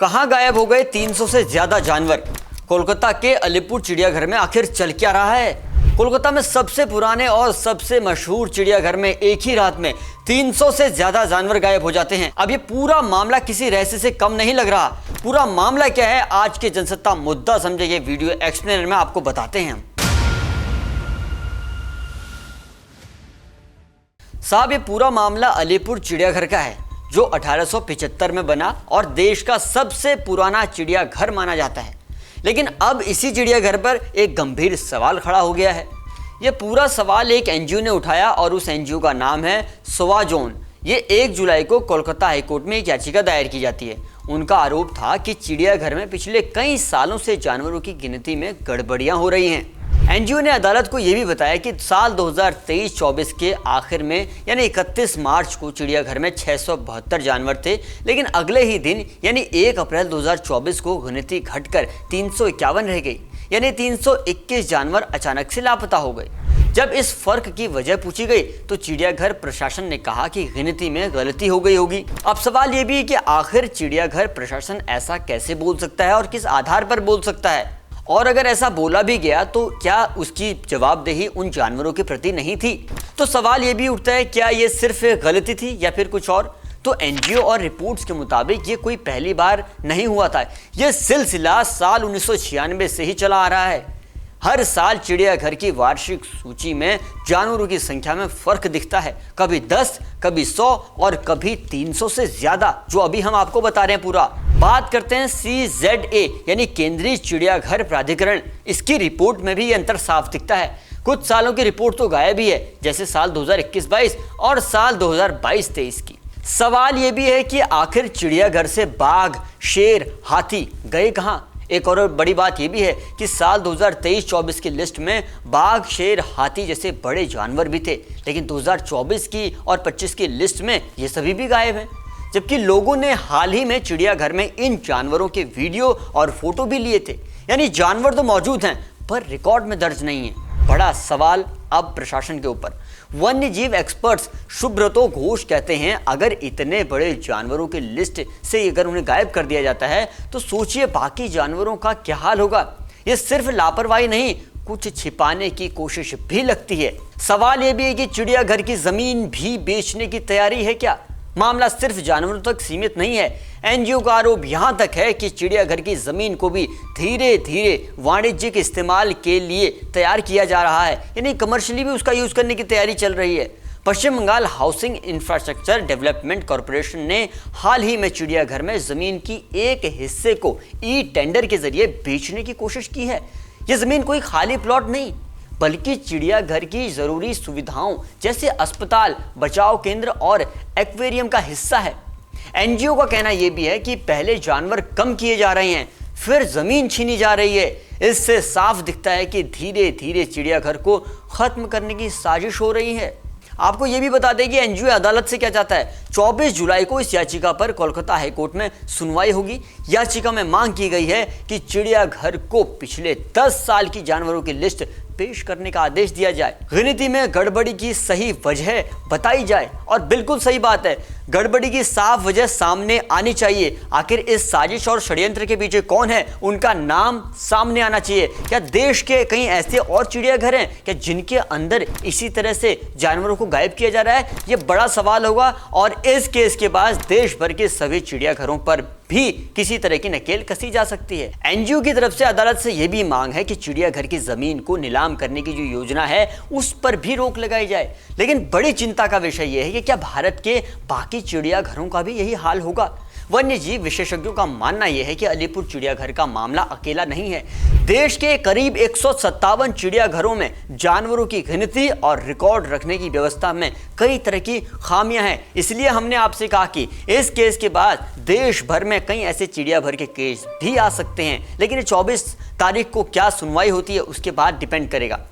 कहां गायब हो गए 300 से ज्यादा जानवर? कोलकाता के अलीपुर चिड़ियाघर में आखिर चल क्या रहा है? कोलकाता में सबसे पुराने और सबसे मशहूर चिड़ियाघर में एक ही रात में 300 से ज्यादा जानवर गायब हो जाते हैं। अब ये पूरा मामला किसी रहस्य से कम नहीं लग रहा। पूरा मामला क्या है, आज के जनसत्ता मुद्दा समझे ये वीडियो एक्सप्लेनर में आपको बताते हैं। साहब, ये पूरा मामला अलीपुर चिड़ियाघर का है, जो 1875 में बना और देश का सबसे पुराना चिड़ियाघर माना जाता है। लेकिन अब इसी चिड़ियाघर पर एक गंभीर सवाल खड़ा हो गया है। यह पूरा सवाल एक एनजीओ ने उठाया और उस एनजीओ का नाम है सोवाजोन। ये 1 जुलाई को कोलकाता हाईकोर्ट में एक याचिका दायर की जाती है। उनका आरोप था कि चिड़ियाघर में पिछले कई सालों से जानवरों की गिनती में गड़बड़ियां हो रही हैं। एनजीओ ने अदालत को यह भी बताया कि साल 2023-24 के आखिर में यानी 31 मार्च को चिड़ियाघर में 672 जानवर थे, लेकिन अगले ही दिन यानी 1 अप्रैल 2024 को गिनती घटकर 351 रह गई, यानी 321 जानवर अचानक से लापता हो गए। जब इस फर्क की वजह पूछी गई तो चिड़ियाघर प्रशासन ने कहा कि गिनती में गलती हो गई होगी। अब सवाल ये भी है कि आखिर चिड़ियाघर प्रशासन ऐसा कैसे बोल सकता है और किस आधार पर बोल सकता है, और अगर ऐसा बोला भी गया तो क्या उसकी जवाबदेही उन जानवरों के प्रति नहीं थी? तो सवाल ये भी उठता है, क्या ये सिर्फ गलती थी या फिर कुछ और? तो एनजीओ और रिपोर्ट्स के मुताबिक ये कोई पहली बार नहीं हुआ था। ये सिलसिला साल 1996 से ही चला आ रहा है। हर साल चिड़ियाघर की वार्षिक सूची में जानवरों की संख्या में फर्क दिखता है, कभी 10, कभी 100 और कभी 300 से ज्यादा, जो अभी हम आपको बता रहे हैं। पूरा बात करते हैं CZA यानी केंद्रीय चिड़ियाघर प्राधिकरण। इसकी रिपोर्ट में भी ये अंतर साफ दिखता है। कुछ सालों की रिपोर्ट तो गायब ही है, जैसे साल 2021-22 और साल 2022-23 की। सवाल ये भी है कि आखिर चिड़ियाघर से बाघ, शेर, हाथी गए कहाँ? एक और बड़ी बात यह भी है कि साल 2023-24 की लिस्ट में बाघ, शेर, हाथी जैसे बड़े जानवर भी थे, लेकिन 2024 की और 25 की लिस्ट में ये सभी भी गायब हैं। जबकि लोगों ने हाल ही में चिड़ियाघर में इन जानवरों के वीडियो और फोटो भी लिए थे, यानी जानवर तो मौजूद हैं पर रिकॉर्ड में दर्ज नहीं है। बड़ा सवाल अब प्रशासन के ऊपर। वन्य जीव एक्सपर्ट्स सुब्रतो घोष कहते हैं, अगर इतने बड़े जानवरों की लिस्ट से अगर उन्हें गायब कर दिया जाता है तो सोचिए बाकी जानवरों का क्या हाल होगा। ये सिर्फ लापरवाही नहीं, कुछ छिपाने की कोशिश भी लगती है। सवाल यह भी है कि चिड़ियाघर की जमीन भी बेचने की तैयारी है क्या? मामला सिर्फ जानवरों तक सीमित नहीं है। एनजीओ का आरोप यहां तक है कि चिड़ियाघर की जमीन को भी धीरे धीरे वाणिज्यिक इस्तेमाल के लिए तैयार किया जा रहा है, यानी कमर्शियली भी उसका यूज करने की तैयारी चल रही है। Paschim Bangal housing infrastructure development corporation ने हाल ही में चिड़ियाघर में जमीन की एक हिस्से को टेंडर के जरिए बेचने की कोशिश की है। यह जमीन कोई खाली प्लॉट नहीं, बल्कि चिड़ियाघर की जरूरी सुविधाओं जैसे अस्पताल, बचाव केंद्र और एक्वेरियम का हिस्सा है। एनजीओ का कहना यह भी है कि पहले जानवर कम किए जा रहे हैं, फिर जमीन छीनी जा रही है। इससे साफ दिखता है कि धीरे धीरे चिड़ियाघर को खत्म करने की साजिश हो रही है। आपको यह भी बता दें कि एनजीओ अदालत से क्या चाहता है। 24 जुलाई को इस याचिका पर कोलकाता हाईकोर्ट में सुनवाई होगी। याचिका में मांग की गई है कि चिड़ियाघर को पिछले 10 साल की जानवरों की लिस्ट पेश करने का आदेश दिया जाए, गिनती में गड़बड़ी की सही वजह बताई जाए। और बिल्कुल सही बात है, गड़बड़ी की साफ वजह सामने आनी चाहिए। आखिर इस साजिश और षड्यंत्र के पीछे कौन है, उनका नाम सामने आना चाहिए। क्या देश के कहीं ऐसे और चिड़ियाघर हैं क्या जिनके अंदर इसी तरह से जानवरों को गायब किया जा रहा है? ये बड़ा सवाल होगा और इस केस के बाद देश भर के सभी चिड़ियाघरों पर भी किसी तरह की नकेल कसी जा सकती है। एनजीओ की तरफ से अदालत से यह भी मांग है कि चिड़ियाघर की जमीन को नीलाम करने की जो योजना है उस पर भी रोक लगाई जाए। लेकिन बड़ी चिंता का विषय यह है कि क्या भारत के बाकी चिड़ियाघरों का भी यही हाल होगा? वन्य जीव विशेषज्ञों का मानना यह है कि अलीपुर चिड़ियाघर का मामला अकेला नहीं है। देश के करीब 157 चिड़ियाघरों में जानवरों की गिनती और रिकॉर्ड रखने की व्यवस्था में कई तरह की खामियां हैं। इसलिए हमने आपसे कहा कि इस केस के बाद देश भर में कई ऐसे चिड़ियाघर के केस भी आ सकते हैं, लेकिन 24 तारीख को क्या सुनवाई होती है उसके बाद डिपेंड करेगा।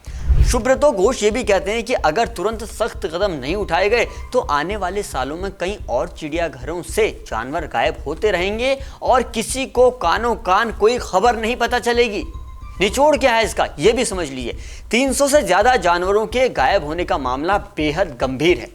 सुब्रतो घोष ये भी कहते हैं कि अगर तुरंत सख्त कदम नहीं उठाए गए तो आने वाले सालों में कई और चिड़ियाघरों से जानवर गायब होते रहेंगे और किसी को कानों कान कोई खबर नहीं पता चलेगी। निचोड़ क्या है इसका, यह भी समझ लीजिए। 300 से ज्यादा जानवरों के गायब होने का मामला बेहद गंभीर है।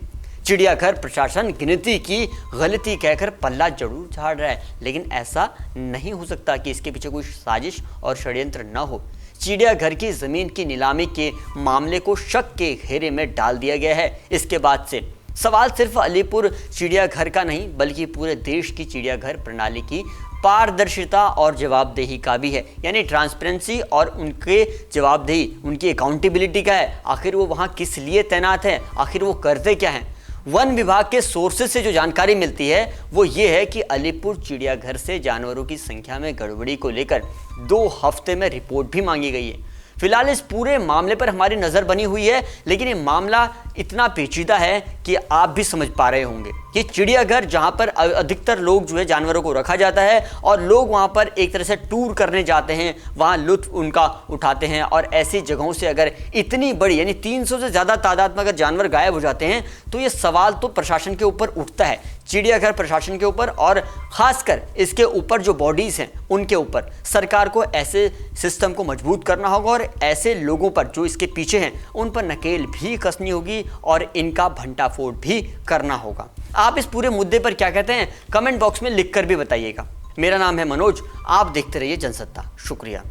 चिड़ियाघर प्रशासन गिनती की गलती कहकर पल्ला जरूर झाड़ रहा है, लेकिन ऐसा नहीं हो सकता कि इसके पीछे कोई साजिश और षड्यंत्र न हो। चिड़ियाघर की जमीन की नीलामी के मामले को शक के घेरे में डाल दिया गया है। इसके बाद से सवाल सिर्फ अलीपुर चिड़ियाघर का नहीं, बल्कि पूरे देश की चिड़ियाघर प्रणाली की पारदर्शिता और जवाबदेही का भी है। यानी ट्रांसपेरेंसी और उनके जवाबदेही, उनकी अकाउंटेबिलिटी का है। आखिर वो वहाँ किस लिए तैनात है, आखिर वो करते क्या हैं। वन विभाग के सोर्सेज से जो जानकारी मिलती है वो ये है कि अलीपुर चिड़ियाघर से जानवरों की संख्या में गड़बड़ी को लेकर 2 हफ्ते में रिपोर्ट भी मांगी गई है। फिलहाल इस पूरे मामले पर हमारी नज़र बनी हुई है, लेकिन ये मामला इतना पेचीदा है कि आप भी समझ पा रहे होंगे कि चिड़ियाघर जहाँ पर अधिकतर लोग जो है जानवरों को रखा जाता है और लोग वहाँ पर एक तरह से टूर करने जाते हैं, वहाँ लुत्फ उनका उठाते हैं, और ऐसी जगहों से अगर इतनी बड़ी यानी 300 से ज़्यादा तादाद में अगर जानवर गायब हो जाते हैं तो ये सवाल तो प्रशासन के ऊपर उठता है, चिड़ियाघर प्रशासन के ऊपर, और ख़ासकर इसके ऊपर जो बॉडीज़ हैं उनके ऊपर। सरकार को ऐसे सिस्टम को मजबूत करना होगा और ऐसे लोगों पर जो इसके पीछे हैं उन पर नकेल भी कसनी होगी और इनका भंटाफोड़ भी करना होगा। आप इस पूरे मुद्दे पर क्या कहते हैं, कमेंट बॉक्स में लिखकर भी बताइएगा। मेरा नाम है मनोज, आप देखते रहिए जनसत्ता। शुक्रिया।